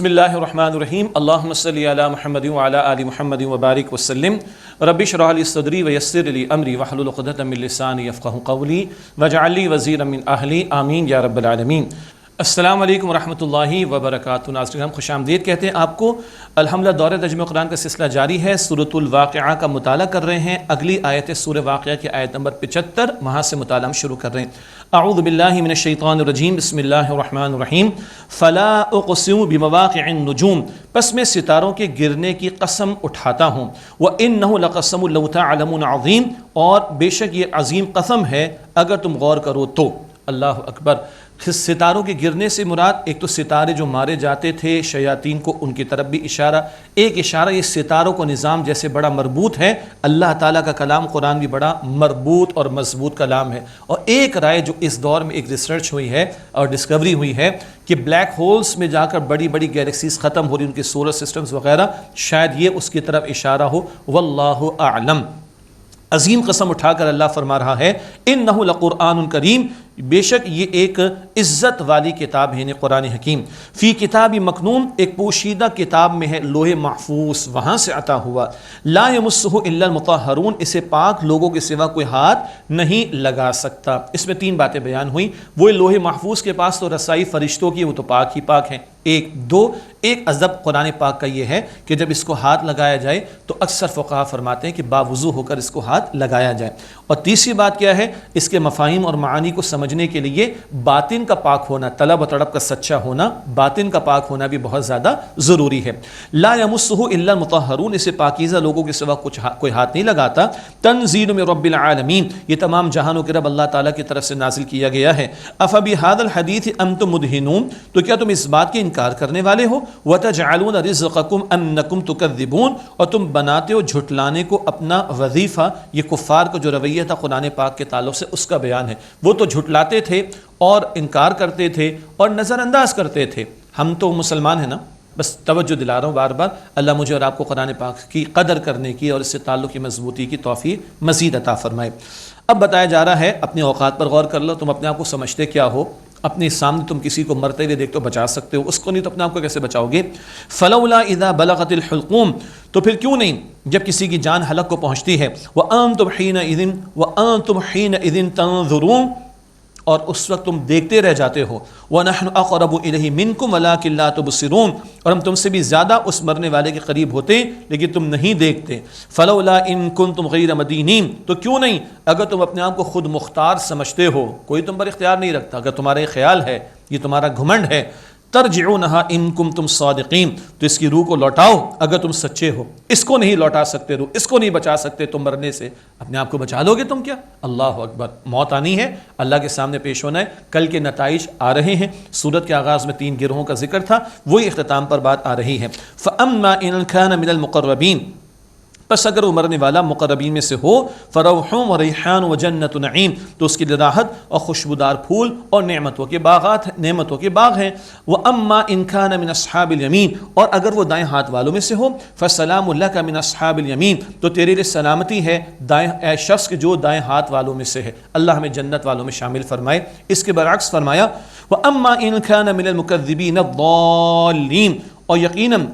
بسم اللہ الرحمن الرحیم اللہم صلی علی محمد وعلی آل محمد وبارک وسلم رب اشرح لی صدری ویسر لی امری واحلل عقدۃ من لسانی یفقہوا قولی واجعل لی وزیرا من اہلی آمین یا رب العالمین۔ السلام علیکم ورحمۃ اللہ وبرکاتہ۔ ناظرین، ہم خوش آمدید کہتے ہیں آپ کو۔ الحمدللہ دورہ ترجمہ قرآن کا سلسلہ جاری ہے، سورۃ الواقعہ کا مطالعہ کر رہے ہیں۔ اگلی آیت ہے سورہ واقعہ کی آیت نمبر 75، وہاں سے مطالعہ ہم شروع کر رہے ہیں۔ اعوذ باللہ من الشیطان الرجیم، بسم اللہ الرحمن الرحیم۔ فلا اقسم بمواقع النجوم، پس میں ستاروں کے گرنے کی قسم اٹھاتا ہوں۔ وانہ لقسم لو تعلمون عظیم، اور بے شک یہ عظیم قسم ہے اگر تم غور کرو تو۔ اللہ اکبر۔ ستاروں کے گرنے سے مراد ایک تو ستارے جو مارے جاتے تھے شیاطین کو، ان کی طرف بھی اشارہ، ایک اشارہ یہ ستاروں کو نظام جیسے بڑا مربوط ہے، اللہ تعالیٰ کا کلام قرآن بھی بڑا مربوط اور مضبوط کلام ہے۔ اور ایک رائے جو اس دور میں ایک ریسرچ ہوئی ہے اور ڈسکوری ہوئی ہے کہ بلیک ہولز میں جا کر بڑی بڑی گیلیکسیز ختم ہو رہی، ان کے سولر سسٹمز وغیرہ، شاید یہ اس کی طرف اشارہ ہو، واللہ اعلم۔ عظیم قسم اٹھا کر اللہ فرما رہا ہے انہ لقرآن کریم، بے شک یہ ایک عزت والی کتاب ہے، یعنی قرآن حکیم، فی کتاب مکنون، ایک پوشیدہ کتاب میں ہے، لوح محفوظ وہاں سے عطا ہوا، لا یمسہ الا المطہرون، اسے پاک لوگوں کے سوا کوئی ہاتھ نہیں لگا سکتا۔ اس میں تین باتیں بیان ہوئیں۔ وہ لوح محفوظ کے پاس تو رسائی فرشتوں کی، وہ تو پاک ہی پاک ہیں، ایک دو، ایک ادب قرآن پاک کا یہ ہے کہ جب اس کو ہاتھ لگایا جائے تو اکثر فقہا فرماتے ہیں کہ باوضو ہو کر اس کو ہاتھ لگایا جائے۔ اور تیسری بات کیا ہے، اس کے مفاہیم اور معانی کو سمجھنے کے لیے باطن کا پاک ہونا، طلب و طلب کا سچا ہونا، باطن کا پاک ہونا بھی بہت زیادہ ضروری ہے۔ لا یمسہ الا المطہرون، اسے پاکیزہ لوگوں کے سوا کوئی ہاتھ نہیں لگاتا۔ تنزیل من رب العالمین، یہ تمام جہانوں کے رب اللہ تعالیٰ کی طرف سے نازل کیا گیا ہے۔ افبہذا الحدیث انتم مدہنون، تو کیا تم اس بات کے انکار کرنے والے ہو؟ وتجعلون رزقکم انکم تکذبون، اور تم بناتے ہو جھٹلانے کو اپنا وظیفہ۔ یہ کفار کا جو رویہ تھا قرآن پاک کے تعلق سے، اس کا بیان ہے۔ وہ تو جھٹلاتے تھے اور انکار کرتے تھے اور نظر انداز کرتے تھے۔ ہم تو مسلمان ہیں نا، بس توجہ دلا رہا ہوں بار بار، اللہ مجھے اور آپ کو قرآن پاک کی قدر کرنے کی اور اس سے تعلق کی مضبوطی کی توفیق مزید عطا فرمائے۔ اب بتایا جا رہا ہے اپنے اوقات پر غور کر لو، تم اپنے آپ کو سمجھتے کیا ہو؟ اپنے سامنے تم کسی کو مرتے ہوئے دیکھ تو بچا سکتے ہو، اس کو نہیں تو اپنے آپ کو کیسے بچاؤ گے؟ فلولا اذا بلغت الحلقوم، تو پھر کیوں نہیں جب کسی کی جان حلق کو پہنچتی ہے، وانتم حینئذ تنظرون، اور اس وقت تم دیکھتے رہ جاتے ہو، وَنَحْنُ أَقْرَبُ إِلَيْهِ مِنْكُمْ وَلَٰكِنْ لَا تُبْصِرُونَ، اور ہم تم سے بھی زیادہ اس مرنے والے کے قریب ہوتے لیکن تم نہیں دیکھتے۔ فَلَوْلَا إِن كُنْتُمْ غَيْرَ مَدِينِينَ، تو کیوں نہیں اگر تم اپنے آپ کو خود مختار سمجھتے ہو، کوئی تم پر اختیار نہیں رکھتا، اگر تمہارا یہ خیال ہے، یہ تمہارا گھمنڈ ہے، ترجعونها ان کنتم صادقین، تو اس کی روح کو لوٹاؤ اگر تم سچے ہو۔ اس کو نہیں لوٹا سکتے، روح اس کو نہیں بچا سکتے تم مرنے سے، اپنے آپ کو بچا لو گے تم کیا؟ اللہ اکبر۔ موت آنی ہے، اللہ کے سامنے پیش ہونا ہے، کل کے نتائج آ رہے ہیں۔ سورت کے آغاز میں 3 گروہوں کا ذکر تھا، وہی اختتام پر بات آ رہی ہے۔ فَأَمَّا إِن كَانَ مِنَ الْمُقَرَّبِينَ، پس اگر وہ مرنے والا مقربین میں سے ہو، فروح و ریحان و جنت نعیم، تو اس کی راحت اور خوشبودار پھول اور نعمتوں کے باغات، نعمتوں کے باغ ہیں۔ واما ان کان من اصحاب الیمین، اور اگر وہ دائیں ہاتھ والوں میں سے ہو، فسلام لک من اصحاب الیمین، تو تیرے لیے سلامتی ہے دائیں شخص کے جو دائیں ہاتھ والوں میں سے ہے۔ اللہ ہمیں جنت والوں میں شامل فرمائے۔ اس کے برعکس فرمایا واما ان کان من المکذبین الضالین، اور یقیناً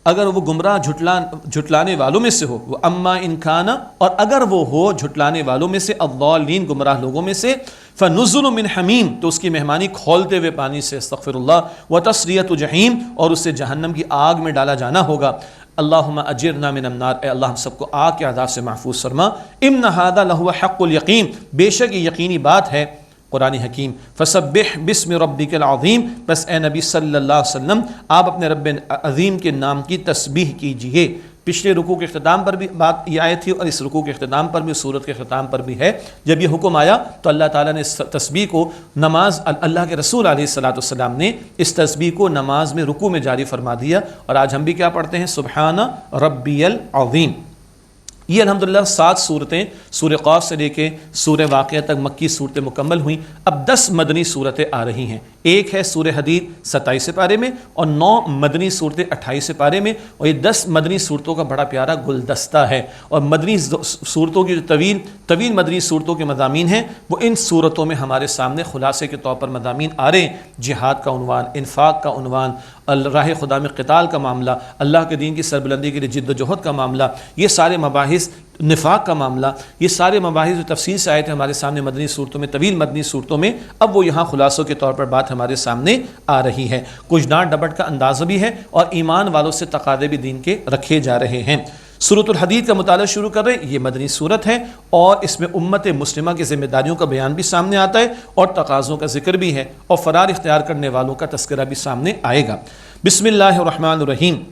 اگر وہ گمراہ جھٹلانے والوں میں سے ہو، وہ اما انکان، اور اگر وہ ہو جھٹلانے والوں میں سے، الضالین گمراہ لوگوں میں سے، فنزل من حمیم، تو اس کی مہمانی کھولتے ہوئے پانی سے، استغفر اللہ، وتصریۃ جحیم، اور اس سے جہنم کی آگ میں ڈالا جانا ہوگا۔ اللہم اجرنا من النار، اے اللہ ہم سب کو آگ کے عذاب سے محفوظ فرما۔ ان ھذا لہو حق الیقین، بے شک یہ یقینی بات ہے قرآن حکیم۔ فسبح باسم ربک العظیم، بس اے نبی صلی اللہ علیہ وسلم آپ اپنے رب عظیم کے نام کی تسبیح کیجئے۔ پچھلے رکوع کے اختتام پر بھی بات یہ آئی تھی، اور اس رکوع کے اختتام پر بھی، سورت کے اختتام پر بھی ہے۔ جب یہ حکم آیا تو اللہ تعالیٰ نے اس تسبیح کو نماز، اللہ کے رسول علیہ الصلوۃ والسلام نے اس تسبیح کو نماز میں رکوع میں جاری فرما دیا، اور آج ہم بھی کیا پڑھتے ہیں؟ سبحان ربی العظیم۔ یہ الحمدللہ 7 صورتیں سورہ قاف سے لے کے سورہ واقعہ تک مکی صورتیں مکمل ہوئیں۔ اب 10 مدنی صورتیں آ رہی ہیں۔ ایک ہے سورہ حدید 27 پارے میں اور 9 مدنی صورتیں 28 پارے میں، اور یہ 10 مدنی صورتوں کا بڑا پیارا گلدستہ ہے۔ اور مدنی صورتوں کی جو طویل مدنی صورتوں کے مضامین ہیں وہ ان صورتوں میں ہمارے سامنے خلاصے کے طور پر مضامین آ رہے ہیں۔ جہاد کا عنوان، انفاق کا عنوان، راہ خدا میں قتال کا معاملہ، اللہ کے دین کی سربلندی کے لیے جد و جہد کا معاملہ، یہ سارے مباحث، نفاق کا معاملہ، یہ سارے مباحث جو تفصیل سے آئے تھے ہمارے سامنے مدنی صورتوں میں، طویل مدنی صورتوں میں، اب وہ یہاں خلاصوں کے طور پر بات ہمارے سامنے آ رہی ہے۔ کچھ ڈانٹ ڈپٹ کا انداز بھی ہے اور ایمان والوں سے تقاضے بھی دین کے رکھے جا رہے ہیں۔ سورۃ الحدید کا مطالعہ شروع کر رہے ہیں۔ یہ مدنی صورت ہے اور اس میں امت مسلمہ کی ذمہ داریوں کا بیان بھی سامنے آتا ہے اور تقاضوں کا ذکر بھی ہے اور فرار اختیار کرنے والوں کا تذکرہ بھی سامنے آئے گا۔ بسم اللہ الرحمن الرحیم۔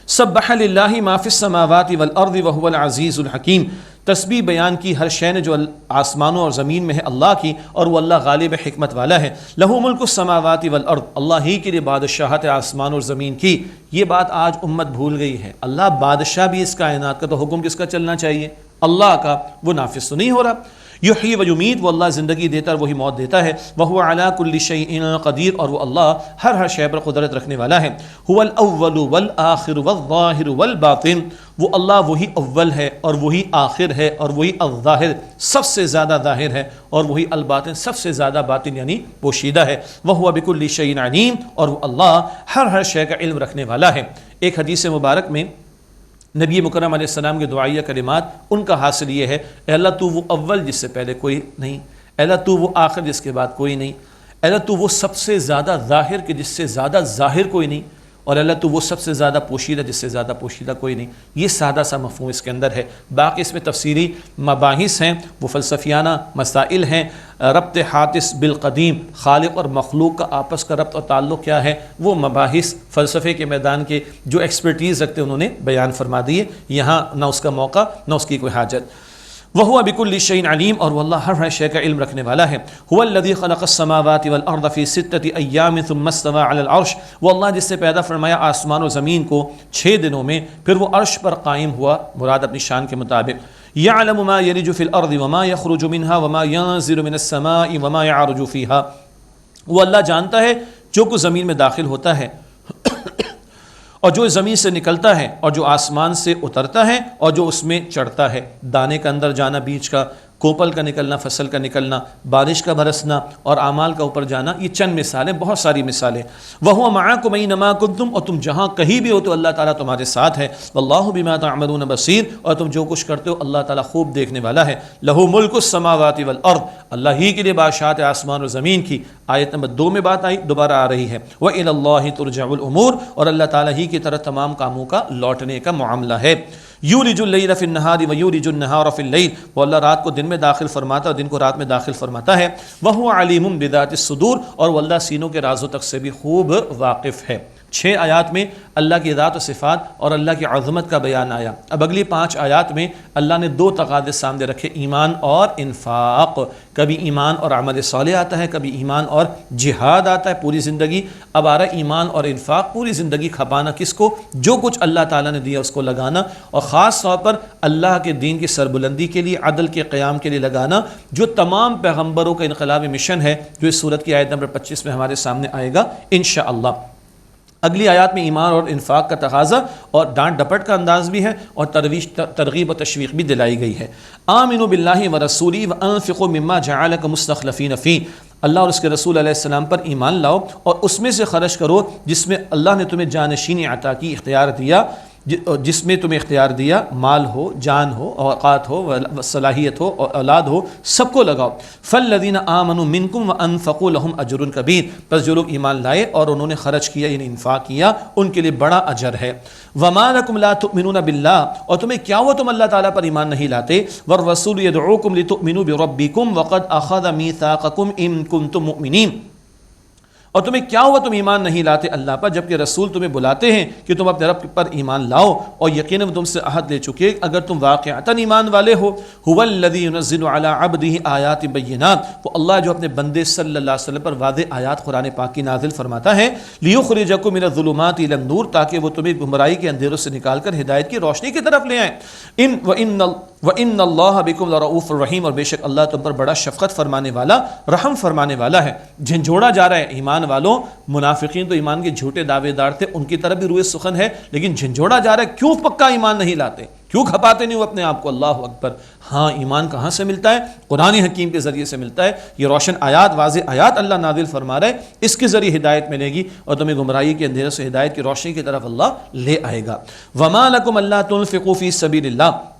سبح للہ ما فی السماوات والارض وهو العزیز الحکیم۔ تسبیح بیان کی ہر شے نے جو آسمانوں اور زمین میں ہے اللہ کی، اور وہ اللہ غالب حکمت والا ہے۔ لہ ملک السماوات والارض، اللہ ہی کے لیے بادشاہت آسمان اور زمین کی۔ یہ بات آج امت بھول گئی ہے۔ اللہ بادشاہ بھی اس کائنات کا، تو حکم کس کا چلنا چاہیے؟ اللہ کا۔ وہ نافذ تو نہیں ہو رہا۔ یحیی و یمیت، وہ اللہ زندگی دیتا ہے، وہی موت دیتا ہے۔ وہو علی کل شیء قدیر، اور وہ اللہ ہر شے پر قدرت رکھنے والا ہے۔ هو الاول والآخر والظاہر والباطن، وہ اللہ وہی اول ہے اور وہی آخر ہے اور وہی الظاہر سب سے زیادہ ظاہر ہے اور وہی الباطن سب سے زیادہ باطن یعنی پوشیدہ ہے۔ وہو بکل شیء علیم، اور وہ اللہ ہر شے کا علم رکھنے والا ہے۔ ایک حدیث مبارک میں نبی مکرم علیہ السلام کے دعائیہ کلمات، ان کا حاصل یہ ہے: اے اللہ تو وہ اول جس سے پہلے کوئی نہیں، اے اللہ تو وہ آخر جس کے بعد کوئی نہیں، اے اللہ تو وہ سب سے زیادہ ظاہر کہ جس سے زیادہ ظاہر کوئی نہیں، اور اللہ تو وہ سب سے زیادہ پوشیدہ جس سے زیادہ پوشیدہ کوئی نہیں۔ یہ سادہ سا مفہوم اس کے اندر ہے۔ باقی اس میں تفسیری مباحث ہیں، وہ فلسفیانہ مسائل ہیں۔ ربط حادث بالقدیم، خالق اور مخلوق کا آپس کا ربط اور تعلق کیا ہے، وہ مباحث فلسفے کے میدان کے جو ایکسپرٹیز رکھتے انہوں نے بیان فرما دیے۔ یہاں نہ اس کا موقع نہ اس کی کوئی حاجت۔ وَهُوَ بِكُلِّ شَيْءٍ عَلِيمٌ، اور وہ اللہ ہر شے کا علم رکھنے والا ہے۔ هُوَ الَّذِي خَلَقَ السَّمَاوَاتِ وَالْأَرْضَ فِي سِتَّةِ أَيَّامٍ ثُمَّ اسْتَوَىٰ عَلَى الْعَرْشِ، وہ اللہ جس سے پیدا فرمایا آسمان و زمین کو 6 دنوں میں، پھر وہ عرش پر قائم ہوا، مراد اپنی شان کے مطابق۔ يَعْلَمُ مَا يَلِجُ فِي الْأَرْضِ وَمَا يَخْرُجُ مِنْهَا وَمَا يَنزِلُ مِنَ السَّمَاءِ وَمَا يَعْرُجُ فِيهَا، وہ اللہ جانتا ہے جو کچھ زمین میں داخل ہوتا ہے اور جو زمین سے نکلتا ہے اور جو آسمان سے اترتا ہے اور جو اس میں چڑھتا ہے، دانے کا اندر جانا، بیج کا، کوپل کا نکلنا، فصل کا نکلنا، بارش کا برسنا اور اعمال کا اوپر جانا، یہ چند مثالیں، بہت ساری مثالیں۔ وَهُوَ مَعَكُمْ أَيْنَمَا كُنتُمْ، اور تم جہاں کہیں بھی ہو تو اللہ تعالیٰ تمہارے ساتھ ہے۔ وَاللَّهُ بِمَا تَعْمَلُونَ بَصِيرٌ، اور تم جو کچھ کرتے ہو اللہ تعالیٰ خوب دیکھنے والا ہے۔ لَهُ مُلْكُ السَّمَاوَاتِ وَالْأَرْضِ، اللہ ہی کے لیے بادشاہت آسمان اور زمین کی۔ آیت نمبر 2 میں بات آئی، دوبارہ آ رہی ہے۔ وَإِلَى اللَّهِ تُرْجَعُ الْأُمُورُ، اور اللہ تعالیٰ ہی کی طرف تمام کاموں کا لوٹنے کا معاملہ ہے۔ یولج اللیل فی النہار ویولج النہار فی اللیل، وہ اللہ رات کو دن میں داخل فرماتا ہے اور دن کو رات میں داخل فرماتا ہے۔ وہو علیم بذات الصدور، اور وہ اللہ سینوں کے رازوں تک سے بھی خوب واقف ہے۔ 6 آیات میں اللہ کی ذات و صفات اور اللہ کی عظمت کا بیان آیا۔ اب اگلی 5 آیات میں اللہ نے 2 تقاضے سامنے رکھے، ایمان اور انفاق۔ کبھی ایمان اور عمل صالح آتا ہے، کبھی ایمان اور جہاد آتا ہے پوری زندگی۔ اب آ رہا ہے ایمان اور انفاق، پوری زندگی کھپانا کس کو؟ جو کچھ اللہ تعالیٰ نے دیا اس کو لگانا، اور خاص طور پر اللہ کے دین کی سربلندی کے لیے، عدل کے قیام کے لیے لگانا، جو تمام پیغمبروں کا انقلابی مشن ہے، جو اس سورت کی آیت نمبر 25 میں ہمارے سامنے آئے گا انشاءاللہ۔ اگلی آیات میں ایمان اور انفاق کا تقاضا اور ڈانٹ ڈپٹ کا انداز بھی ہے اور ترغیب و تشویق بھی دلائی گئی ہے۔ آمنوا باللہ ورسولہ وانفقوا مما جعلکم مستخلفین فیہ، اللہ اور اس کے رسول علیہ السلام پر ایمان لاؤ اور اس میں سے خرچ کرو جس میں اللہ نے تمہیں جانشینی عطا کی، اختیار دیا، جس میں تمہیں اختیار دیا، مال ہو، جان ہو، اوقات ہو، صلاحیت ہو اور اولاد ہو، سب کو لگاؤ۔ فالذین آمنوا منکم وانفقوا لهم اجر کبیر، پس جو لوگ ایمان لائے اور انہوں نے خرچ کیا یعنی انفاق کیا، ان کے لیے بڑا اجر ہے۔ وما لکم لا تؤمنون باللہ، اور تمہیں کیا ہوا تم اللہ تعالیٰ پر ایمان نہیں لاتے؟ والرسول یدعوکم لتؤمنوا بربکم وقد اخذ میثاقکم ان کنتم مؤمنین، اور تمہیں کیا ہوا تم ایمان نہیں لاتے اللہ پر جبکہ رسول تمہیں بلاتے ہیں کہ تم اپنے رب پر ایمان لاؤ، اور یقیناً تم سے عہد لے چکے اگر تم واقعتاً ایمان والے ہو۔ هو الذی ینزل علی عبدہ آیات بینات، وہ اللہ جو اپنے بندے صلی اللہ علیہ وسلم پر واضح آیات قرآن پاک کی نازل فرماتا ہے، لیخرجکم من الظلمات الی النور، تاکہ وہ تمہیں گمراہی کے اندھیروں سے نکال کر ہدایت کی روشنی کی طرف لے آئیں۔ وَإِنَّ اللَّهَ بِكُمْ لَرَؤُوفٌ الرحیم، اور بے شک اللہ تم پر بڑا شفقت فرمانے والا، رحم فرمانے والا ہے۔ جھنجھوڑا جا رہا ہے ایمان والوں، منافقین تو ایمان کے جھوٹے دعوے دار تھے، ان کی طرف بھی روئے سخن ہے، لیکن جھنجھوڑا جا رہا ہے کیوں پکا ایمان نہیں لاتے، کیوں کھپاتے نہیں ہو اپنے آپ کو؟ اللہ اکبر۔ ہاں، ایمان کہاں سے ملتا ہے؟ قرآن حکیم کے ذریعے سے ملتا ہے۔ یہ روشن آیات، واضح آیات اللہ نازل فرما رہا ہے، اس کے ذریعے ہدایت ملے گی اور تمہیں گمراہی کے اندھیرے سے ہدایت کی روشنی کی طرف اللہ لے آئے گا۔ وَمَا لَكُمْ أَلَّا تُنْفِقُوا فِي سَبِيلِ اللَّهِ،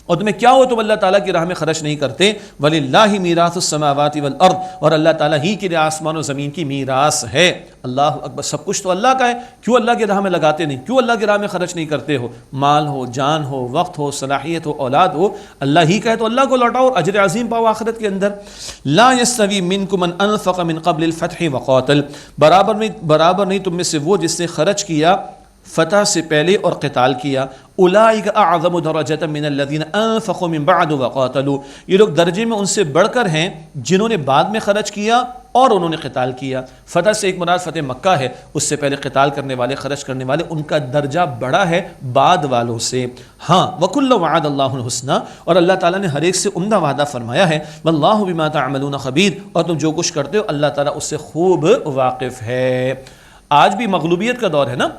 اور تمہیں کیا ہو تم اللہ تعالیٰ کی راہ میں خرچ نہیں کرتے؟ وَلِلَّهِ مِيرَاثُ السَّمَاوَاتِ وَالْأَرْضِ، اور اللہ تعالیٰ ہی کے لیے آسمان و زمین کی میراث ہے۔ اللہ اکبر، سب کچھ تو اللہ کا ہے، کیوں اللہ کی راہ میں لگاتے نہیں؟ کیوں اللہ کی راہ میں خرچ نہیں کرتے ہو؟ مال ہو، جان ہو، وقت ہو، صلاحیت ہو، اولاد ہو، اللہ ہی کا ہے تو اللہ کو لوٹاؤ اور اجر عظیم پاؤ آخرت کے اندر۔ لا يستوی منکم من انفق من قبل الفتح وقاتل، برابر نہیں تم میں سے وہ جس نے خرچ کیا فتح سے پہلے اور قتال کیا۔ اولئک اعظم درجۃ من الذین انفقوا من بعد وقاتلوا، یہ لوگ درجے میں ان سے بڑھ کر ہیں جنہوں نے بعد میں خرچ کیا اور انہوں نے قتال کیا۔ فتح سے ایک مراد فتح مکہ ہے، اس سے پہلے قتال کرنے والے، خرچ کرنے والے، ان کا درجہ بڑا ہے بعد والوں سے۔ ہاں، وَكُلًّا وَعَدَ اللَّهُ الْحُسْنَىٰ، اور اللہ تعالیٰ نے ہر ایک سے عمدہ وعدہ فرمایا ہے۔ وَاللَّهُ بِمَا تَعْمَلُونَ خَبِيرٌ، اور تم جو کچھ کرتے ہو اللہ تعالیٰ اس سے خوب واقف ہے۔ آج بھی مغلوبیت کا دور ہے نا،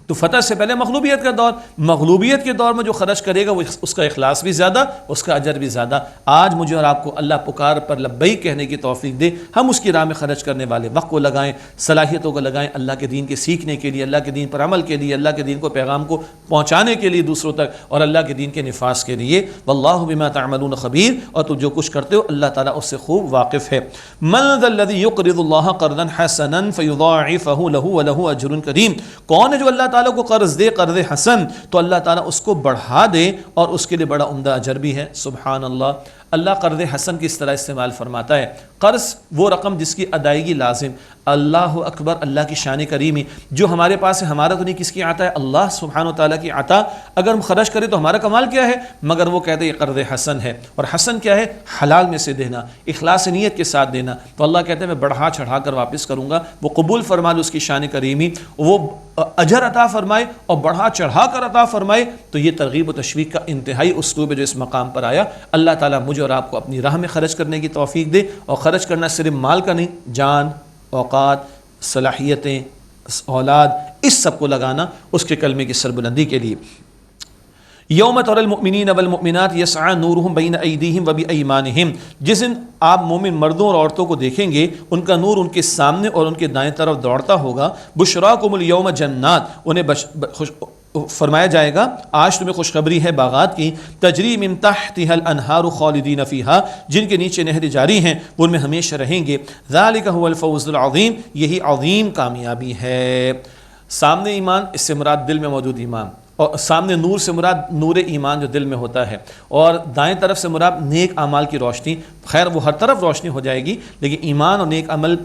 تو فتح سے پہلے مغلوبیت کا دور، مغلوبیت کے دور میں جو خرچ کرے گا وہ اس کا اخلاص بھی زیادہ، اس کا اجر بھی زیادہ۔ آج مجھے اور آپ کو اللہ پکار پر لبیک کہنے کی توفیق دے، ہم اس کی راہ میں خرچ کرنے والے وقت کو لگائیں، صلاحیتوں کو لگائیں اللہ کے دین کے سیکھنے کے لیے، اللہ کے دین پر عمل کے لیے، اللہ کے دین کو پیغام کو پہنچانے کے لیے دوسروں تک، اور اللہ کے دین کے نفاذ کے لیے۔ واللہ بما تعملون خبیر، اور تم جو کچھ کرتے ہو اللہ تعالیٰ اس سے خوب واقف ہے۔ من ذا الذی یقرض اللہ قرضا حسنا فیضاعفہ لہ ولہ اجر کریم، کون ہے جو اللہ تعالیٰ کو قرض دے، قرض حسن، تو اللہ تعالیٰ اس کو بڑھا دے اور اس کے لیے بڑا عمدہ اجر بھی ہے۔ سبحان اللہ، اللہ قرض حسن کس طرح استعمال فرماتا ہے؟ قرض وہ رقم جس کی ادائیگی لازم۔ اللہ اکبر، اللہ کی شان کریمی، جو ہمارے پاس ہے ہمارا تو نہیں، کس کی عطا ہے؟ اللہ سبحانہ و تعالیٰ کی عطا۔ اگر ہم خرچ کریں تو ہمارا کمال کیا ہے؟ مگر وہ کہتے ہیں یہ قرض حسن ہے، اور حسن کیا ہے؟ حلال میں سے دینا، اخلاص نیت کے ساتھ دینا۔ تو اللہ کہتے ہیں میں بڑھا چڑھا کر واپس کروں گا، وہ قبول فرما لے اس کی شان کریمی، وہ اجر عطا فرمائے اور بڑھا چڑھا کر عطا فرمائے۔ تو یہ ترغیب و تشویق کا انتہائی اسلوب ہے جو اس مقام پر آیا۔ اللہ تعالیٰ مجھے اور آپ کو اپنی راہ میں خرچ کرنے کی توفیق دے، اور خرچ کرنا صرف مال کا نہیں، جان، اوقات، صلاحیتیں، اولاد، اس سب کو لگانا اس کے کلمے کی سربلندی کے لیے۔ یوم تری المؤمنین والمؤمنات یسعی نورہم بین ایدیہم وبایمانہم، جس دن آپ مومن مردوں اور عورتوں کو دیکھیں گے ان کا نور ان کے سامنے اور ان کے دائیں طرف دوڑتا ہوگا۔ بشراکم الیوم جنات، انہیں فرمایا جائے گا آج تمہیں خوشخبری ہے باغات کی، تجری من تحتها الانہار خالدین فیہا، جن کے نیچے نہریں جاری ہیں وہ ان میں ہمیشہ رہیں گے۔ ذالک هو الفوز العظیم، یہی عظیم کامیابی ہے۔ سامنے ایمان، اس سے مراد دل میں موجود ایمان، اور سامنے نور سے مراد نور ایمان جو دل میں ہوتا ہے، اور دائیں طرف سے مراد نیک اعمال کی روشنی۔ خیر وہ ہر طرف روشنی ہو جائے گی، لیکن ایمان اور نیک عمل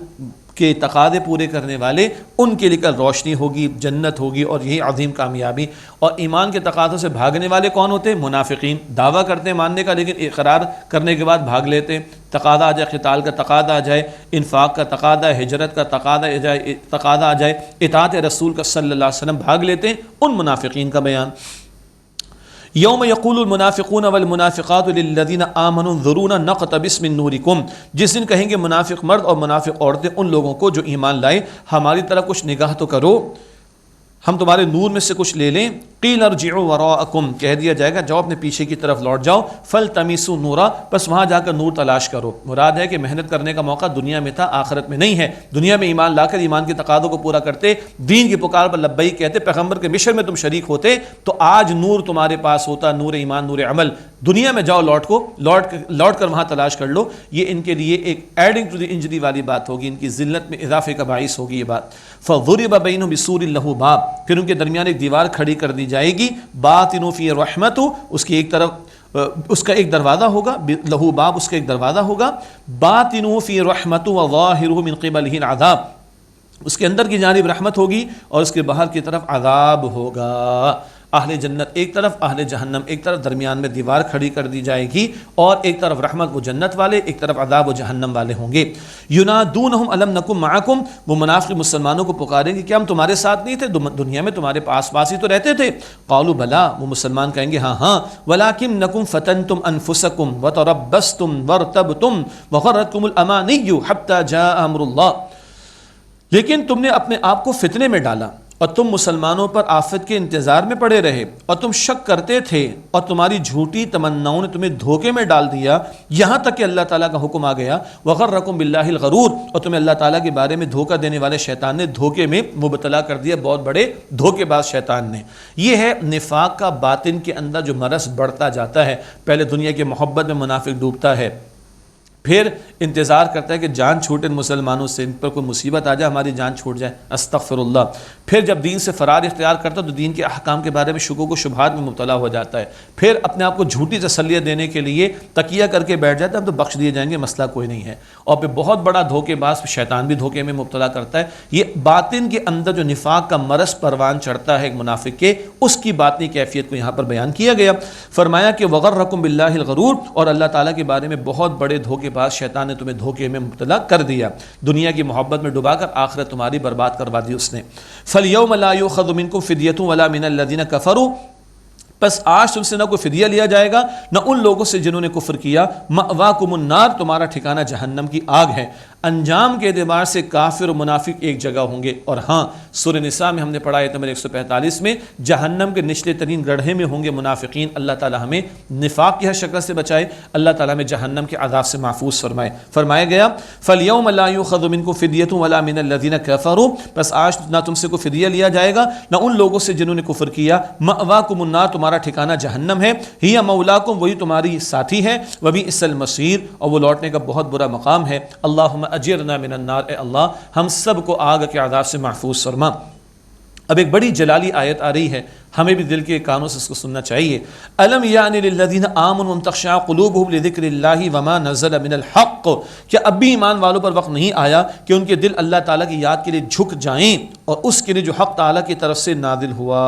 کے تقاضے پورے کرنے والے ان کے لیے کل روشنی ہوگی، جنت ہوگی، اور یہی عظیم کامیابی۔ اور ایمان کے تقاضوں سے بھاگنے والے کون ہوتے ہیں؟ منافقین، دعویٰ کرتے ہیں ماننے کا لیکن اقرار کرنے کے بعد بھاگ لیتے ہیں۔ تقاضا آ جائے قتال کا، تقاضا آ جائے انفاق کا، تقاضا ہجرت کا، تقاضا آ جائے اطاعت رسول کا صلی اللہ علیہ وسلم، بھاگ لیتے ہیں ان منافقین کا بیان۔ یوم یقول المنافقون والمنافقات للذین آمنوا انظرونا نقتبس من نورکم، جس دن کہیں گے منافق مرد اور منافق عورتیں ان لوگوں کو جو ایمان لائے ہماری طرف کچھ نگاہ تو کرو، ہم تمہارے نور میں سے کچھ لے لیں۔ قیل ارجعوا وراءکم، کہہ دیا جائے گا جاؤ اپنے پیچھے کی طرف لوٹ جاؤ۔ فالتمسوا نورا، بس وہاں جا کر نور تلاش کرو۔ مراد ہے کہ محنت کرنے کا موقع دنیا میں تھا، آخرت میں نہیں ہے۔ دنیا میں ایمان لا کر ایمان کے تقاضوں کو پورا کرتے، دین کی پکار پر لبیک کہتے، پیغمبر کے مشن میں تم شریک ہوتے، تو آج نور تمہارے پاس ہوتا، نور ایمان، نور عمل۔ دنیا میں جاؤ، لوٹ کر وہاں تلاش کر لو۔ یہ ان کے لیے ایک ایڈنگ ٹو دی انجری والی بات ہوگی، ان کی ذلت میں اضافے کا باعث ہوگی یہ بات۔ فضرب بینہم بسور لہ باب، پھر ان کے درمیان ایک دیوار کھڑی کر دی جائے گی، باطن فی رحمت، اس کی ایک طرف اس کا ایک دروازہ ہوگا، لہو باب، اس کا ایک دروازہ ہوگا، باطن فی رحمت وظاہر من قبلہ العذاب، اس کے اندر کی جانب رحمت ہوگی اور اس کے باہر کی طرف عذاب ہوگا۔ اہل جنت ایک طرف، اہل جہنم ایک طرف، درمیان میں دیوار کھڑی کر دی جائے گی، اور ایک طرف رحمت وہ جنت والے، ایک طرف عذاب و جہنم والے ہوں گے۔ ینادونہم الم نکن معکم، وہ منافق مسلمانوں کو پکاریں گے کہ ہم تمہارے ساتھ نہیں تھے، دنیا میں تمہارے پاس پاس ہی تو رہتے تھے۔ قالوا بلا، وہ مسلمان کہیں گے ہاں ہاں، ولکنکم فتنتم انفسکم وتربصتم وارتبتم وغرتکم الامانی حتی جاء امر اللہ، لیکن تم نے اپنے آپ کو فتنے میں ڈالا اور تم مسلمانوں پر آفت کے انتظار میں پڑے رہے، اور تم شک کرتے تھے، اور تمہاری جھوٹی تمناؤں نے تمہیں دھوکے میں ڈال دیا، یہاں تک کہ اللہ تعالیٰ کا حکم آ گیا وغرکم باللہ الغرور، اور تمہیں اللہ تعالیٰ کے بارے میں دھوکہ دینے والے شیطان نے دھوکے میں مبتلا کر دیا، بہت بڑے دھوکے باز شیطان نے۔ یہ ہے نفاق کا باطن کے اندر جو مرض بڑھتا جاتا ہے۔ پہلے دنیا کی محبت میں منافق ڈوبتا ہے، پھر انتظار کرتا ہے کہ جان چھوٹے مسلمانوں سے، ان پر کوئی مصیبت آ جائے ہماری جان چھوٹ جائے، استغفر اللہ۔ پھر جب دین سے فرار اختیار کرتا ہے تو دین کے احکام کے بارے میں شکوک و شبہات میں مبتلا ہو جاتا ہے، پھر اپنے آپ کو جھوٹی تسلیہ دینے کے لیے تکیہ کر کے بیٹھ جاتا ہے ہم تو بخش دیے جائیں گے، مسئلہ کوئی نہیں ہے، اور پھر بہت بڑا دھوکے باز شیطان بھی دھوکے میں مبتلا کرتا ہے۔ یہ باطن کے اندر جو نفاق کا مرض پروان چڑھتا ہے ایک منافق کے، اس کی باطنی کیفیت کو یہاں پر بیان کیا گیا۔ فرمایا کہ وغرکم باللہ الغرور، اور اللہ تعالیٰ کے بارے میں بہت بڑے دھوکے باز شیطان نے تمہیں دھوکے میں مبتلا کر دیا، دنیا کی محبت میں ڈبا کر آخرت تمہاری برباد کروا دی اس نے۔ فَالْيَوْمَ لَا يُؤْخَذُ مِنْكُمْ فِدْيَةٌ وَلَا مِنَ الَّذِينَ كَفَرُوا، بس آج تم سے نہ کوئی فدیہ لیا جائے گا نہ ان لوگوں سے جنہوں نے کفر کیا۔ مأواکم النار، تمہارا ٹھکانہ جہنم کی آگ ہے۔ انجام کے اعتبار سے کافر و منافق ایک جگہ ہوں گے، اور ہاں سورہ نساء میں ہم نے پڑھا آیت نمبر 145 میں جہنم کے نچلے ترین گڑھے میں ہوں گے منافقین۔ اللہ تعالی ہمیں نفاق کی ہر شکل سے بچائے، اللہ تعالی ہمیں جہنم کے عذاب سے محفوظ فرمائے۔ فرمایا گیا فَالْيَوْمَ لَا يُؤْخَذُ مِنْكُمْ فِدْيَةٌ وَلَا مِنَ الَّذِينَ كَفَرُوا، بس آج نہ تم سے کوئی فدیہ لیا جائے گا نہ ان لوگوں سے جنہوں نے کفر کیا۔ مأواکم النار، تمہارا ٹھکانہ جہنم ہے۔ ہی مولاکم، وہی تمہاری ساتھی ہے۔ وبئس المصیر، اور وہ لوٹنے کا بہت برا مقام ہے۔ اللہم اجرنا من النار، اے اللہ ہم سب کو آگ کے عذاب سے محفوظ فرما۔ اب ایک بڑی جلالی آیت آ رہی ہے، ہمیں بھی دل کے کانوں سے اس کو سننا چاہیے۔ الم یعن للذین آمنوا ان تخشع قلوبهم لذکر اللہ وما نزل من الحق، کیا اب بھی ایمان والوں پر وقت نہیں آیا کہ ان کے دل اللہ تعالیٰ کی یاد کے لیے جھک جائیں اور اس کے لیے جو حق تعالیٰ کی طرف سے نازل ہوا۔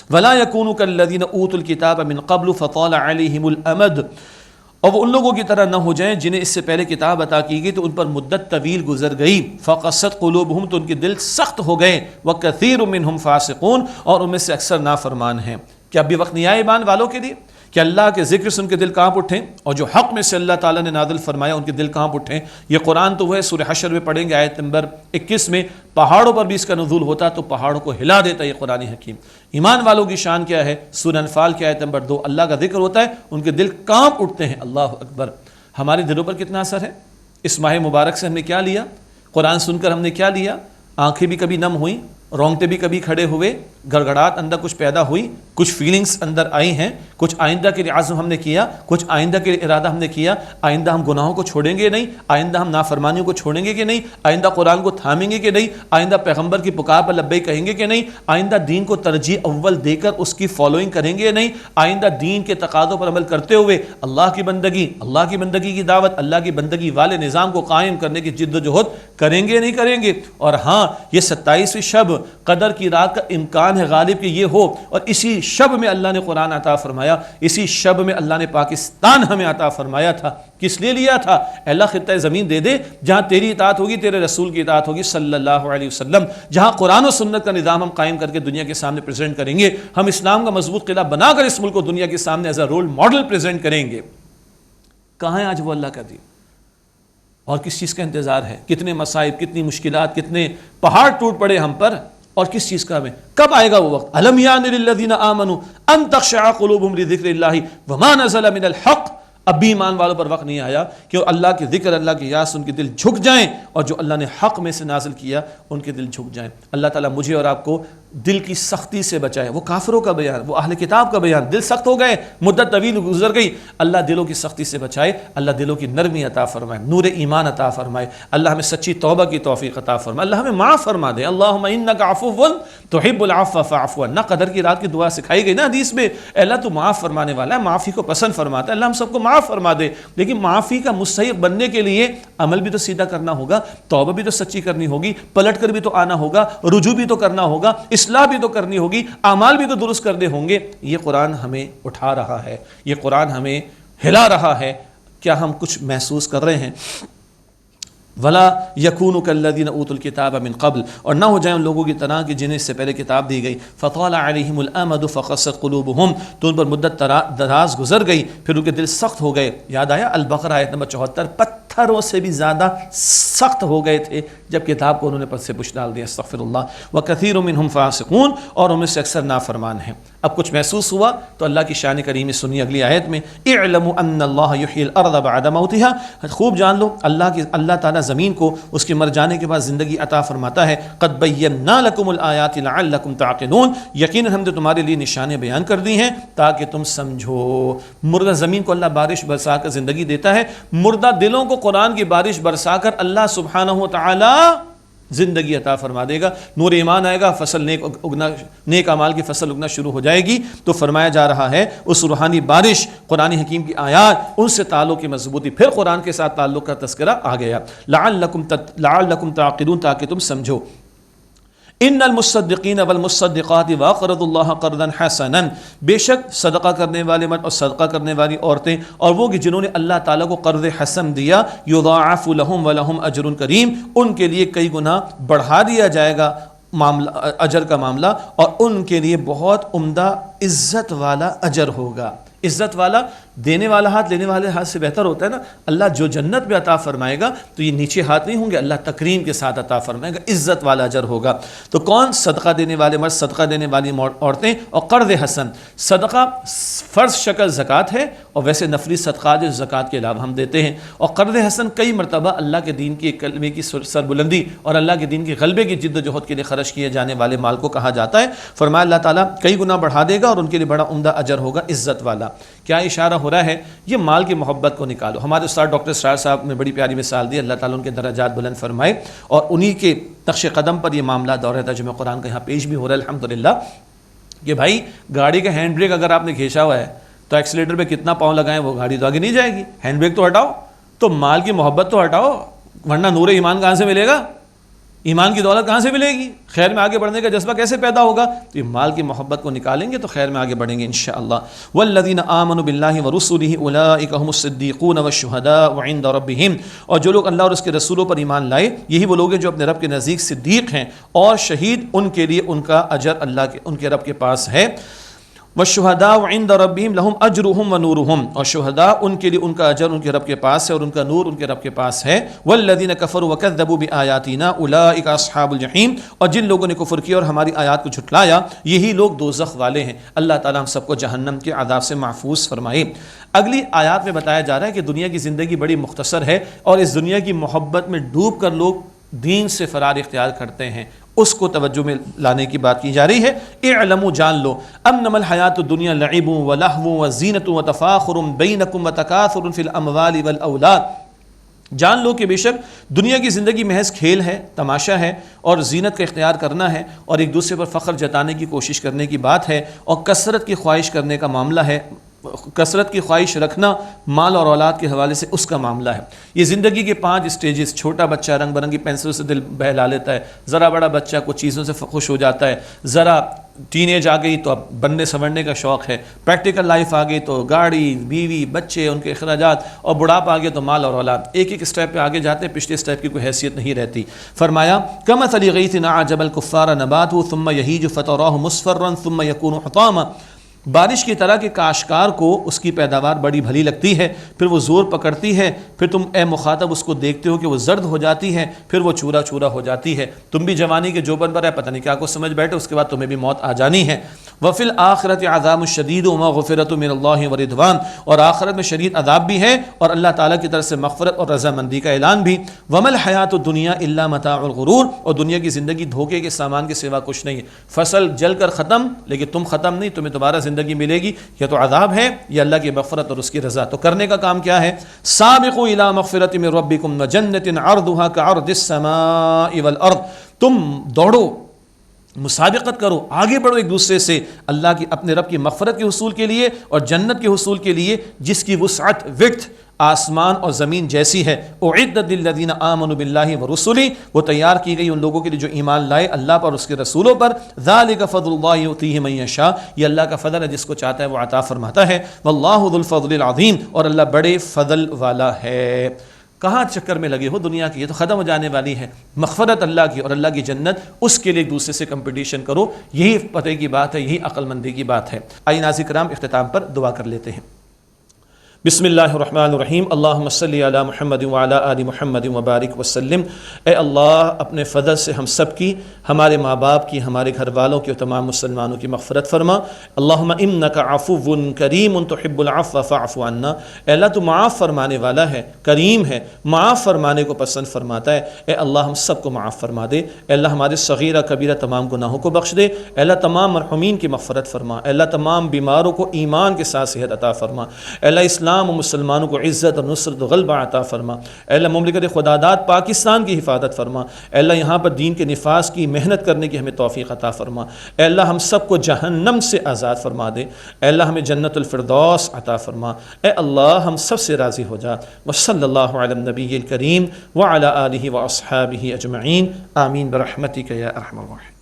ولا یکونوا کالذین اوتوا الکتاب من قبل فطال علیہم الامد، اور وہ ان لوگوں کی طرح نہ ہو جائیں جنہیں اس سے پہلے کتاب عطا کی گئی تو ان پر مدت طویل گزر گئی۔ فقست قلوبہم، تو ان کے دل سخت ہو گئے۔ وکثیر منہم فاسقون، اور ان میں سے اکثر نافرمان ہیں۔ کیا ابھی وقت نہیں آیا ایمان والوں کے لیے کہ اللہ کے ذکر سے ان کے دل کانپ اٹھیں، اور جو حق میں سے اللہ تعالیٰ نے نازل فرمایا ان کے دل کانپ اٹھیں؟ یہ قرآن تو وہ ہے، سورہ حشر میں پڑھیں گے آیت نمبر 21 میں، پہاڑوں پر بھی اس کا نزول ہوتا تو پہاڑوں کو ہلا دیتا یہ قرآن حکیم۔ ایمان والوں کی شان کیا ہے؟ سورہ انفال کی آیت نمبر 2، اللہ کا ذکر ہوتا ہے ان کے دل کانپ اٹھتے ہیں۔ اللہ اکبر! ہمارے دلوں پر کتنا اثر ہے؟ اس ماہ مبارک سے ہم نے کیا لیا؟ قرآن سن کر ہم نے کیا لیا؟ آنکھیں بھی کبھی نم ہوئیں، رونگٹے بھی کبھی کھڑے ہوئے، گڑگڑاہٹ اندر کچھ پیدا ہوئی، کچھ فیلنگز اندر آئی ہیں، کچھ آئندہ کے لیے عزم ہم نے کیا، کچھ آئندہ کے لیے ارادہ ہم نے کیا، آئندہ ہم گناہوں کو چھوڑیں گے نہیں، آئندہ ہم نافرمانیوں کو چھوڑیں گے کہ نہیں، آئندہ قرآن کو تھامیں گے کہ نہیں، آئندہ پیغمبر کی پکار پر لبیک کہیں گے کہ نہیں، آئندہ دین کو ترجیح اول دے کر اس کی فالوئنگ کریں گے نہیں، آئندہ دین کے تقاضوں پر عمل کرتے ہوئے اللہ کی بندگی کی دعوت، اللہ کی بندگی والے نظام کو قائم کرنے کی جد و جہد کریں گے نہیں کریں گے۔ اور ہاں یہ 27ویں شب قدر کی رات کا امکان ہے غالب کہ یہ ہو، اور اسی شب میں اللہ نے قرآن عطا فرمایا، اسی شب میں اللہ نے پاکستان ہمیں عطا فرمایا تھا۔ کس لیے لیا تھا؟ اللہ خطہ زمین دے دے جہاں تیری اطاعت ہوگی، تیرے رسول کی اطاعت ہوگی صلی اللہ علیہ وسلم، جہاں قرآن و سنت کا نظام ہم قائم کر کے دنیا کے سامنے پریزنٹ کریں گے، ہم اسلام کا مضبوط قلعہ بنا کر اس ملک کو دنیا کے سامنے as a role model present کریں گے۔ کہاں ہے آج وہ اللہ کا دین؟ اور کس چیز کا انتظار ہے؟ کتنے مصائب، کتنی مشکلات، کتنے پہاڑ ٹوٹ پڑے ہم پر، اور کس چیز کا ہمیں؟ کب آئے گا وہ وقت؟ الم یعن للذین آمنوا ان تخشع قلوبہم لذکر اللہ وما نزل من الحق، اب بھی ایمان والوں پر وقت نہیں آیا کہ اللہ کے ذکر، اللہ کی یاد سے ان کے دل جھک جائیں، اور جو اللہ نے حق میں سے نازل کیا ان کے دل جھک جائیں۔ اللہ تعالیٰ مجھے اور آپ کو دل کی سختی سے بچائے۔ وہ کافروں کا بیان، وہ اہل کتاب کا بیان، دل سخت ہو گئے، مدت طویل گزر گئی، اللہ دلوں کی سختی سے بچائے، اللہ دلوں کی نرمی عطا فرمائے، نور ایمان عطا فرمائے، اللہ ہمیں سچی توبہ کی توفیق عطا فرمائے، اللہ ہمیں معاف فرما دے۔ اللہم انک عفو تحب العفو فاعف عنا، قدر کی رات کی دعا سکھائی گئی نا حدیث میں، اے اللہ تو معاف فرمانے والا ہے، معافی کو پسند فرماتا ہے، اللہ ہم سب کو معاف فرما دے۔ لیکن معافی کا مستحق بننے کے لیے عمل بھی تو سیدھا کرنا ہوگا، توبہ بھی تو سچی کرنی ہوگی، پلٹ کر بھی تو آنا ہوگا، رجوع بھی تو کرنا ہوگا، اصلاح بھی تو کرنی ہوگی، اعمال بھی تو درست کرنے ہوں گے۔ یہ قرآن ہمیں اٹھا رہا ہے، یہ قرآن ہمیں ہلا رہا ہے۔ کیا ہم کچھ محسوس کر رہے ہیں؟ وَلَا يَكُونُ كَالَّذِينَ أُوتُوا الْكِتَابَ مِنْ قَبْلِ، اور نہ ہو جائیں ان لوگوں کی طرح کہ جنہیں اس سے پہلے کتاب دی گئی، فَطَالَ عَلَيْهِمُ الْأَمَدُ فَقَسَتْ قُلُوبُهُمْ، تو ان پر مدت دراز گزر گئی، پھر ان کے دل سخت ہو گئے۔ یاد آیا البقرہ آیت نمبر 74، پتھروں سے بھی زیادہ سخت ہو گئے تھے جب کتاب کو انہوں نے پس سے پش ڈال دیا، استغفر اللہ، وَكَثِيرٌ مِّنْهُمْ فَاسِقُونَ، اور ان میں سے اکثر نافرمان ہیں۔ اب کچھ محسوس ہوا تو اللہ کی شان کریمی سنی اگلی آیت میں، اعلموا ان اللہ یحیی الارض بعد موتها، خوب جان لو اللہ تعالیٰ زمین کو اس کے مر جانے کے بعد زندگی عطا فرماتا ہے۔ قد بینا لکم الآیات لعلکم تعقلون، یقیناً ہم نے تمہارے لیے نشانیں بیان کر دی ہیں تاکہ تم سمجھو۔ مردہ زمین کو اللہ بارش برسا کر زندگی دیتا ہے، مردہ دلوں کو قرآن کی بارش برسا کر اللہ سبحانہ و تعالی زندگی عطا فرما دے گا، نور ایمان آئے گا، فصل نیک اعمال کی فصل اگنا شروع ہو جائے گی۔ تو فرمایا جا رہا ہے اس روحانی بارش، قرآن حکیم کی آیات، ان سے تعلق کی مضبوطی، پھر قرآن کے ساتھ تعلق کا تذکرہ آ گیا، لعلکم تعقلون، تاکہ تم سمجھو۔ ان المصدقین والمصدقات واقرضوا اللہ قرضا حسنا، بے شک صدقہ کرنے والے مرد اور صدقہ کرنے والی عورتیں اور وہ کہ جنہوں نے اللہ تعالیٰ کو قرض حسن دیا، یضاعف لهم ولهم اجر کریم، ان کے لیے کئی گنا بڑھا دیا جائے گا اجر کا معاملہ، اور ان کے لیے بہت عمدہ عزت والا اجر ہوگا۔ عزت والا، دینے والا ہاتھ لینے والے ہاتھ سے بہتر ہوتا ہے نا۔ اللہ جو جنت میں عطا فرمائے گا تو یہ نیچے ہاتھ نہیں ہوں گے، اللہ تکریم کے ساتھ عطا فرمائے گا، عزت والا اجر ہوگا۔ تو کون؟ صدقہ دینے والے مرد، صدقہ دینے والی عورتیں، اور قرض حسن۔ صدقہ فرض شکل زکوٰۃ ہے، اور ویسے نفلی صدقات جو زکوٰۃ کے علاوہ ہم دیتے ہیں، اور قرض حسن کئی مرتبہ اللہ کے دین کی کلمے کی سربلندی اور اللہ کے دین کے غلبے کی جد و جہد کے لیے خرچ کیے جانے والے مال کو کہا جاتا ہے۔ فرمایا اللہ تعالیٰ کئی گنا بڑھا دے گا اور ان کے لیے بڑا عمدہ اجر ہوگا، عزت والا۔ کیا اشارہ ہو رہا ہے؟ یہ مال کی محبت کو نکالو۔ ہمارے استاد ڈاکٹر اسرار صاحب نے بڑی پیاری مثال دی، اللہ تعالیٰ ان کے درجات بلند فرمائے، اور انہی کے نقش قدم پر یہ معاملہ دور ہے ترجمہ قرآن کا یہاں پیش بھی ہو رہا ہے الحمدللہ، کہ بھائی گاڑی کا ہینڈ بریک اگر آپ نے کھینچا ہوا ہے تو ایکسیلیٹر پہ کتنا پاؤں لگائیں وہ گاڑی تو آگے نہیں جائے گی، ہینڈ بریک تو ہٹاؤ، تو مال کی محبت تو ہٹاؤ، ورنہ نور ایمان کہاں سے ملے گا؟ ایمان کی دولت کہاں سے ملے گی؟ خیر میں آگے بڑھنے کا جذبہ کیسے پیدا ہوگا؟ تو یہ مال کی محبت کو نکالیں گے تو خیر میں آگے بڑھیں گے انشاءاللہ۔ والذین آمنوا باللہ ورسلہ اولئک هم الصدیقون والشہداء عند ربہم، اور جو لوگ اللہ اور اس کے رسولوں پر ایمان لائے یہی وہ لوگ ہیں جو اپنے رب کے نزدیک صدیق ہیں، اور شہید ان کے لیے ان کا اجر اللہ کے ان کے رب کے پاس ہے۔ والشہداء عند ربہم لہم اجرہم ونورہم، اور شہداء ان کے لیے ان کا اجر ان کے رب کے پاس ہے اور ان کا نور ان کے رب کے پاس ہے۔ والذین کفروا وکذبوا بآیاتنا اولئک اصحاب الجحیم، اور جن لوگوں نے کفر کیا اور ہماری آیات کو جھٹلایا یہی لوگ دوزخ والے ہیں۔ اللہ تعالیٰ ہم سب کو جہنم کے عذاب سے محفوظ فرمائے۔ اگلی آیات میں بتایا جا رہا ہے کہ دنیا کی زندگی بڑی مختصر ہے، اور اس دنیا کی محبت میں ڈوب کر لوگ دین سے فرار اختیار کرتے ہیں، اس کو توجہ میں لانے کی بات کی جا رہی ہے۔ اعلموا، جان لو، انما الحیات الدنیا لعب ولہو وزینۃ وتفاخر بینکم وتکاثر فی الاموال والاولاد، جان لو کہ بے شک دنیا کی زندگی محض کھیل ہے، تماشا ہے، اور زینت کا اختیار کرنا ہے، اور ایک دوسرے پر فخر جتانے کی کوشش کرنے کی بات ہے، اور کثرت کی خواہش کرنے کا معاملہ ہے، کثرت کی خواہش رکھنا مال اور اولاد کے حوالے سے اس کا معاملہ ہے۔ یہ زندگی کے 5 سٹیجز، چھوٹا بچہ رنگ برنگی پینسل سے دل بہلا لیتا ہے، ذرا بڑا بچہ کچھ چیزوں سے خوش ہو جاتا ہے، ذرا ٹین ایج آ گئی تو اب بننے سنورنے کا شوق ہے، پریکٹیکل لائف آ گئی تو گاڑی، بیوی، بچے، ان کے اخراجات، اور بڑھاپا آ گیا تو مال اور اولاد، ایک ایک اسٹیپ پہ آگے جاتے ہیں، پچھلے اسٹیپ کی کوئی حیثیت نہیں رہتی۔ فرمایا کمثل غیث اعجب الکفار نباتہ ثم یہیج فتراہ مصفرا ثم یکون حطاما، بارش کی طرح کہ کاشتکار کو اس کی پیداوار بڑی بھلی لگتی ہے، پھر وہ زور پکڑتی ہے، پھر تم اے مخاطب اس کو دیکھتے ہو کہ وہ زرد ہو جاتی ہے، پھر وہ چورا چورا ہو جاتی ہے، تم بھی جوانی کے جوبن پر ہے، پتہ نہیں کیا کو سمجھ بیٹھے، اس کے بعد تمہیں بھی موت آ جانی ہے۔ وفی الآخرۃ عذاب شدید ومغفرۃ من اللہ ورضوان، اور آخرت میں شدید عذاب بھی ہے اور اللہ تعالیٰ کی طرف سے مغفرت اور رضامندی کا اعلان بھی۔ وما الحیات الدنیا الا متاع الغرور، اور دنیا کی زندگی دھوکے کے سامان کے سوا کچھ نہیں ہے۔ فصل جل کر ختم، لیکن تم ختم نہیں، تمہیں دوبارہ زندگی ملے گی، یا تو عذاب ہے یا اللہ کی مغفرت اور اس کی رضا۔ تو کرنے کا کام کیا ہے؟ سابقوا الی مغفرۃ من ربکم وجنۃ عرضها كعرض السماء والارض، تم دوڑو، مسابقت کرو، آگے بڑھو ایک دوسرے سے اللہ کی اپنے رب کی مغفرت کے حصول کے لیے اور جنت کے حصول کے لیے، جس کی وسعت وقت آسمان اور زمین جیسی ہے، اعدت للذین آمنوا باللہ ورسلہ، وہ تیار کی گئی ان لوگوں کے لیے جو ایمان لائے اللہ پر اور اس کے رسولوں پر، ذالک فضل اللہ یؤتیہ من یشاء، یہ اللہ کا فضل ہے جس کو چاہتا ہے وہ عطا فرماتا ہے، واللہ ذو الفضل العظیم، اور اللہ بڑے فضل والا ہے۔ کہاں چکر میں لگے ہو دنیا کی، یہ تو ختم ہو جانے والی ہے، مغفرت اللہ کی اور اللہ کی جنت، اس کے لیے ایک دوسرے سے کمپٹیشن کرو، یہی پتہ کی بات ہے، یہی عقل مندی کی بات ہے۔ آئیے ناظرین کرام اختتام پر دعا کر لیتے ہیں۔ بسم اللہ الرحمن الرحیم، اللہم صلی علی محمد وعلی آل محمد وبارک وسلم۔ اے اللہ اپنے فضل سے ہم سب کی، ہمارے ماں باپ کی، ہمارے گھر والوں کی اور تمام مسلمانوں کی مغفرت فرما۔ اللہم انک عفو کریم تحب العفو فاعف عنا، اے اللہ تو معاف فرمانے والا ہے، کریم ہے، معاف فرمانے کو پسند فرماتا ہے، اے اللہ ہم سب کو معاف فرما دے، اے اللہ ہمارے صغیرہ کبیرہ تمام گناہوں کو بخش دے، اے اللہ تمام مرحومین کی مغفرت فرما، اے اللہ تمام بیماروں کو ایمان کے ساتھ صحت عطا فرما، اے اللہ اسلام و مسلمانوں کو عزت اور نصرت و غلبہ عطا فرما، اے اللہ مملکت خداداد پاکستان کی حفاظت فرما، اے اللہ یہاں پر دین کے نفاذ کی محنت کرنے کی ہمیں توفیق عطا فرما، اے اللہ ہم سب کو جہنم سے آزاد فرما دے، اے اللہ ہمیں جنت الفردوس عطا فرما، اے اللہ ہم سب سے راضی ہو جا، وصلی اللہ علی النبی الکریم وعلی آلہ واصحابہ اجمعین، آمین برحمتک یا ارحم الراحمین۔